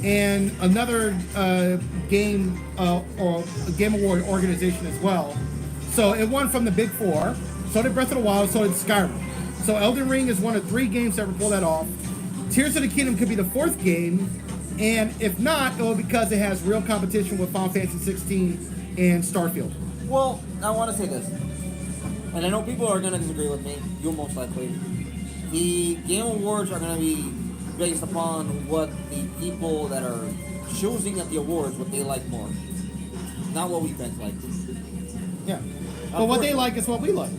and another game or Game Award organization as well. So it won from the Big Four. So did Breath of the Wild. So did Skyrim. So Elden Ring is one of 3 games that ever pull that off. Tears of the Kingdom could be the 4th game, and if not, it will be because it has real competition with Final Fantasy 16 and Starfield. Well, I want to say this, and I know people are going to disagree with me. You'll most likely. The Game Awards are going to be based upon what the people that are choosing at the awards, what they like more, not what we fans like. Yeah. But what they like is what we like.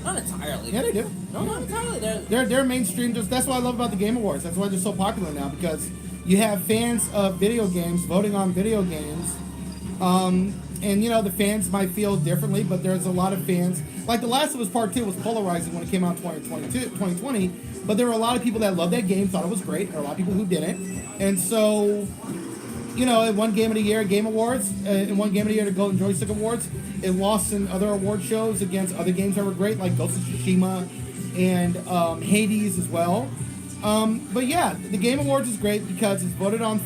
Not entirely. Yeah, they do. No, not entirely. They're mainstream. That's what I love about the Game Awards. That's why they're so popular now, because you have fans of video games voting on video games. And, you know, the fans might feel differently, but there's a lot of fans. Like The Last of Us Part 2 was polarizing when it came out in 2020, but there were a lot of people that loved that game, thought it was great. There were a lot of people who didn't. And so, you know, it won Game of the Year at Game Awards. It won Game of the Year at Golden Joystick Awards. It lost in other award shows against other games that were great, like Ghost of Tsushima and Hades as well. But yeah, the Game Awards is great because it's voted on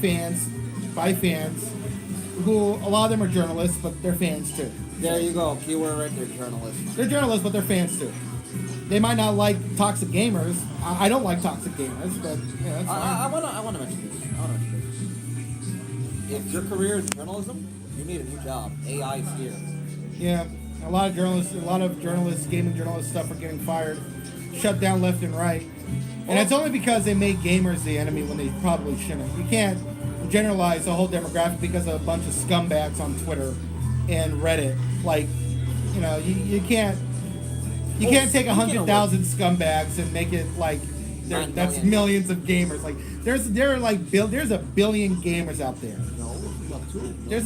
by fans, who a lot of them are journalists, but they're fans too. There you go. Keyword right there, journalists. They're journalists, but they're fans too. They might not like toxic gamers. I don't like toxic gamers, but yeah, that's fine. I want to mention this. If your career is in journalism, you need a new job. AI is here. Yeah, a lot of journalists, gaming journalists, stuff are getting fired, shut down left and right, and it's only because they make gamers the enemy when they probably shouldn't. You can't generalize the whole demographic because of a bunch of scumbags on Twitter and Reddit. Like, you know, you can't take 100,000 scumbags and make it like that's millions of gamers. Like there's a billion gamers out there. There's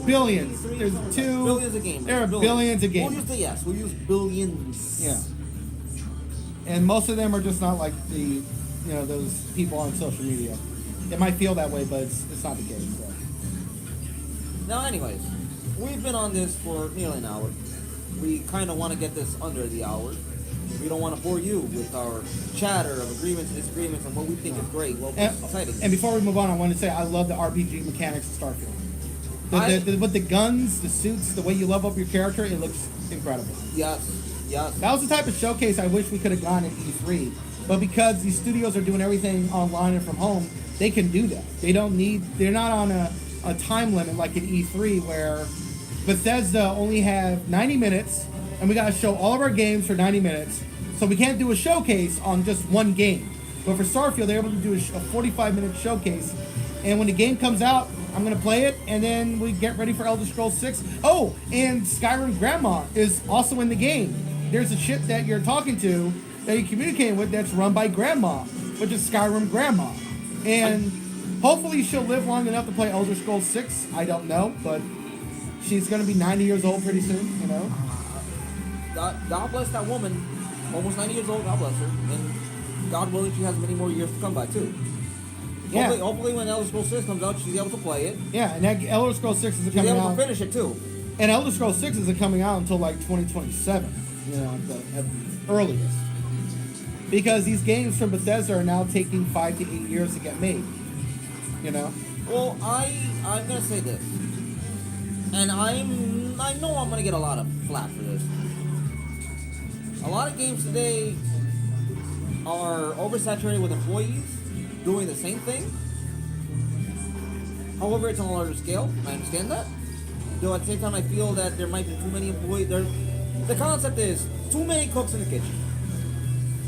billions. There's 2 billions of gamers. There are billions of gamers. We'll use the yes. We'll use billions. Yeah. And most of them are just not like those people on social media. It might feel that way, but it's not the case. So. Now, anyways, we've been on this for nearly an hour. We kind of want to get this under the hour. We don't want to bore you with our chatter of agreements and disagreements and what we think is great, what is exciting. And before we move on, I want to say I love the RPG mechanics of Starfield. With the guns, the suits, the way you level up your character, it looks incredible. Yes. That was the type of showcase I wish we could have gone at E3. But because these studios are doing everything online and from home, they can do that. They're not on a time limit like at E3 where Bethesda only have 90 minutes and we got to show all of our games for 90 minutes. So we can't do a showcase on just one game. But for Starfield, they're able to do a 45-minute showcase. And when the game comes out, I'm going to play it, and then we get ready for Elder Scrolls 6. Oh, and Skyrim Grandma is also in the game. There's a ship that you're talking to, that you're communicating with, that's run by Grandma, which is Skyrim Grandma. And hopefully she'll live long enough to play Elder Scrolls 6. I don't know, but she's going to be 90 years old pretty soon, you know? God bless that woman. Almost 90 years old, God bless her. And God willing, she has many more years to come by, too. Yeah. Hopefully when Elder Scrolls 6 comes out, she's able to play it. Yeah, and that Elder Scrolls 6 isn't She's coming able out. to finish it, too. And Elder Scrolls 6 isn't coming out until like 2027, you know, at the earliest. Because these games from Bethesda are now taking 5 to 8 years to get made, you know? Well, I'm going to say this. And I know I'm going to get a lot of flack for this. A lot of games today are oversaturated with employees doing the same thing. However, it's on a larger scale. I understand that. Though at the same time, I feel that there might be too many employees. The concept is too many cooks in the kitchen.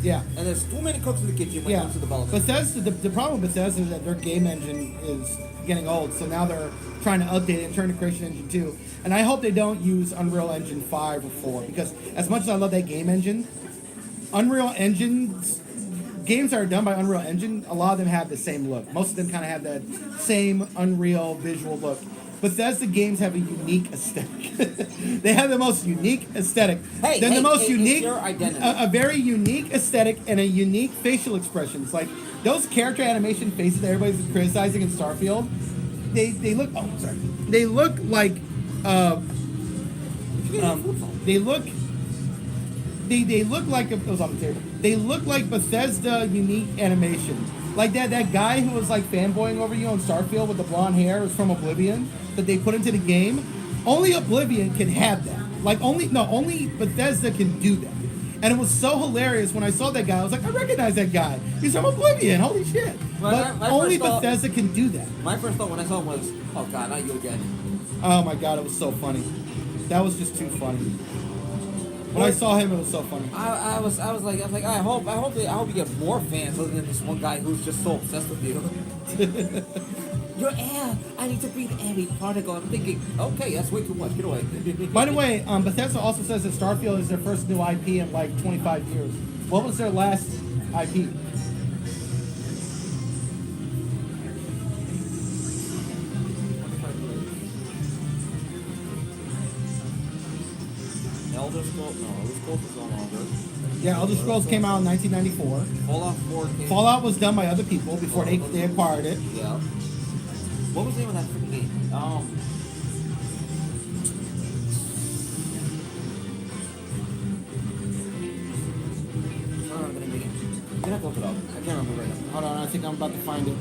Yeah. And there's too many cooks in the kitchen when it comes to development. Bethesda, the problem with Bethesda is that their game engine is getting old, so now they're trying to update it and turn to Creation Engine 2. And I hope they don't use Unreal Engine 5 or 4, because as much as I love that game engine, Unreal Engines, games that are done by Unreal Engine, a lot of them have the same look. Most of them kind of have that same Unreal visual look. Bethesda games have a unique aesthetic. They have the most unique aesthetic. The most unique, it's your identity. a very unique aesthetic and a unique facial expressions. Like those character animation faces that everybody's criticizing in Starfield, they look. Oh, sorry. They look like. They look. They look like it was on the table. They look like Bethesda unique animation. Like that guy who was like fanboying over you on Starfield with the blonde hair was from Oblivion that they put into the game. Only Oblivion can have that. Like only Bethesda can do that. And it was so hilarious when I saw that guy. I was like, I recognize that guy. He's from Oblivion. Holy shit! But only Bethesda can do that. My first thought when I saw him was, oh god, not you again. Oh my god, it was so funny. That was just too funny. When I saw him, it was so funny. I was like, I hope you get more fans other than this one guy who's just so obsessed with you. Your air, I need to breathe every particle. I'm thinking, okay, that's way too much. Get away. By the way, Bethesda also says that Starfield is their first new IP in like 25 years. What was their last IP? Elder Scrolls was no longer. Yeah, Elder Scrolls came out in 1994. Fallout 4 came. Fallout was done by other people before they acquired it. Yeah. What was the name of that freaking game? Can I look it up? I can't remember right now. Hold on, I think I'm about to find it.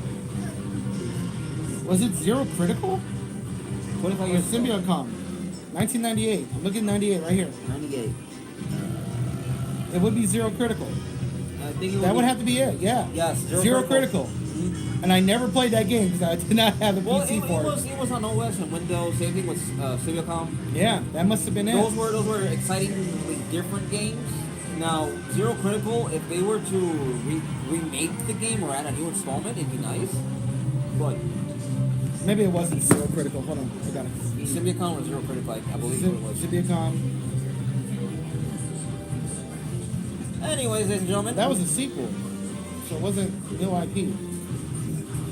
Was it Zero Critical? 25 Or years ago. Symbiocom? 1998. I'm looking at 98 right here. 98. It would be Zero Critical. I think it That would have to be it, yeah. Yes, Zero Critical. And I never played that game because I did not have a PC for it. It was on OS and Windows. Same thing with Symbiocom. Yeah, that must have been it. Those were excitingly different games. Now, Zero Critical, if they were to remake the game or add a new installment, it'd be nice. But maybe it wasn't Zero Critical. Hold on, I got it. Symbiocom or Zero Critical, I believe it was. Symbiocom. Anyways, ladies and gentlemen. That was a sequel, so it wasn't new IP.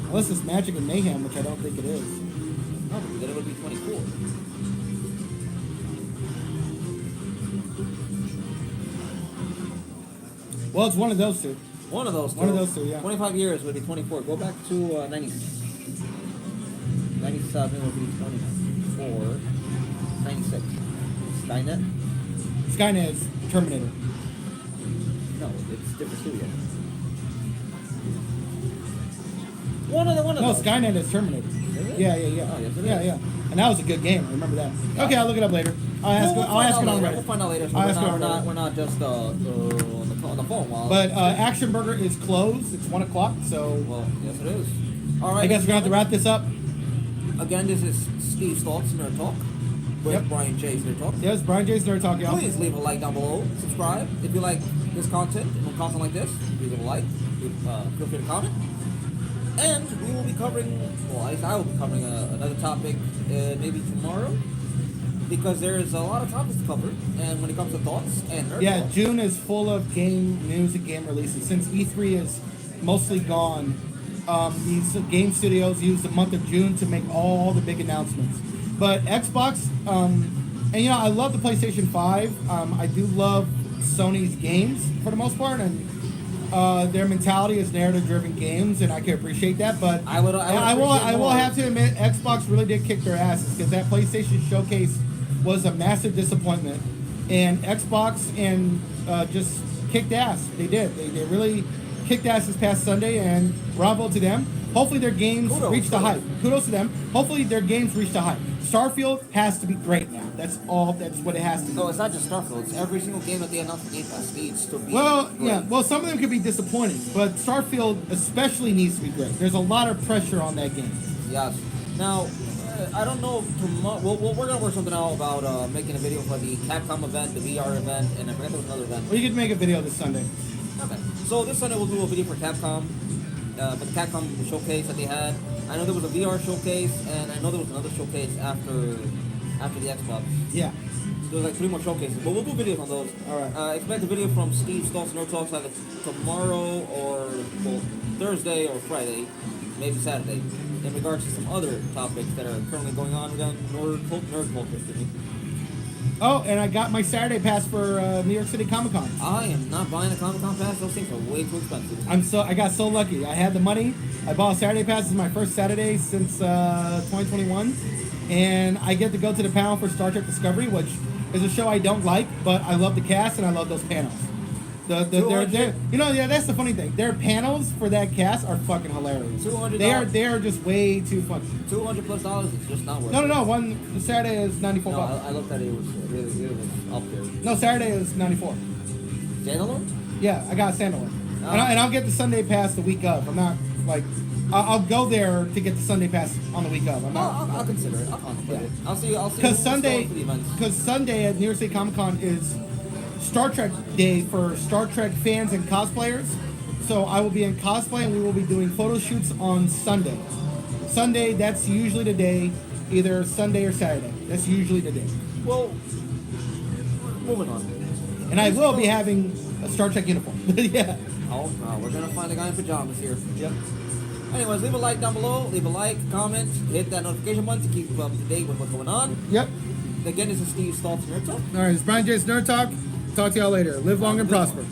Unless it's Magic and Mayhem, which I don't think it is. No, then it would be 24. Well, it's one of those two. One of those two. One of those two, yeah. 25 years would be 24. Go back to 97 would be 24. 96. Skynet? Skynet is Terminator. No, it's different studio. One of No, those. Skynet is Terminator. Is it? Yeah. Oh, yes, it Yeah. is. And that was a good game. I remember that. Okay, I'll look it up later. I'll ask it on Reddit. We'll find out later. So we're not just on the phone while. But Action Burger is closed. It's 1 o'clock. So Well, yes, it is. All right. I guess we're gonna have to wrap this up. Again, this is Steve Stoltz Nerd Talk with Brian J's Nerd Talk. Yes, Brian J's Nerd Talk, y'all. Please leave a like down below. Subscribe if you like this content and content like this. Please leave a like. Feel free to comment. And we will be covering. Well, at least I will be covering another topic maybe tomorrow. Because there's a lot of topics to cover, and when it comes to thoughts and nerd talk, June is full of game news and game releases. Since E3 is mostly gone, these game studios use the month of June to make all the big announcements. But Xbox, and I love the PlayStation 5. I do love Sony's games for the most part, and their mentality is narrative-driven games, and I can appreciate that. But I will have to admit, Xbox really did kick their asses because that PlayStation Showcase was a massive disappointment, and Xbox and just kicked ass. They did. They really kicked ass this past Sunday, and bravo to them. Hopefully their games reach the hype. Kudos to them. Hopefully their games reach the hype. Starfield has to be great now. That's what it has to be. No, it's not just Starfield. It's every single game that they announce in Game Pass needs to be great. Well, some of them could be disappointing, but Starfield especially needs to be great. There's a lot of pressure on that game. Yes. Now, I don't know if tomorrow. We're gonna work something out about making a video for the Capcom event, the VR event, and I forget there was another event. Well, you could make a video this Sunday. Okay. So this Sunday we'll do a video for Capcom, for the Capcom showcase that they had. I know there was a VR showcase, and I know there was another showcase after the Xbox. Yeah. So there's like 3 more showcases, but we'll do videos on those. All right. Expect a video from Steve Stoltz Nerd Talks either tomorrow or Thursday or Friday, maybe Saturday, in regards to some other topics that are currently going on within nerd culture. Excuse me. Oh, and I got my Saturday pass for New York City Comic Con. I am not buying a Comic Con pass. Those things are way too expensive. I got so lucky. I had the money. I bought a Saturday pass. This is my first Saturday since 2021, and I get to go to the panel for Star Trek Discovery, which is a show I don't like, but I love the cast and I love those panels. That's the funny thing. Their panels for that cast are fucking hilarious. They are just way too funny. $200+ is just not worth it. No. One Saturday is $94. No, I looked at it. It was up there. No, Saturday is $94. Standalone? Yeah, I got a standalone, and I'll get the Sunday pass the week of. I'm not like I'll go there to get the Sunday pass on the week of. I'll consider it. I'll contemplate it. I'll see. Because Sunday at New York City Comic Con is Star Trek Day for Star Trek fans and cosplayers. So I will be in cosplay, and we will be doing photo shoots on Sunday. Sunday, that's usually the day, either Sunday or Saturday. That's usually the day. Well, moving on. And I will be having a Star Trek uniform. Yeah. Oh, we're gonna find a guy in pajamas here. Yep. Anyways, leave a like down below. Leave a like, comment, hit that notification button to keep up to date with what's going on. Yep. Again, this is Steve Stoltz Nerd Talk. All right, it's Brian J's Nerd Talk. Talk to y'all later. Live long and prosper.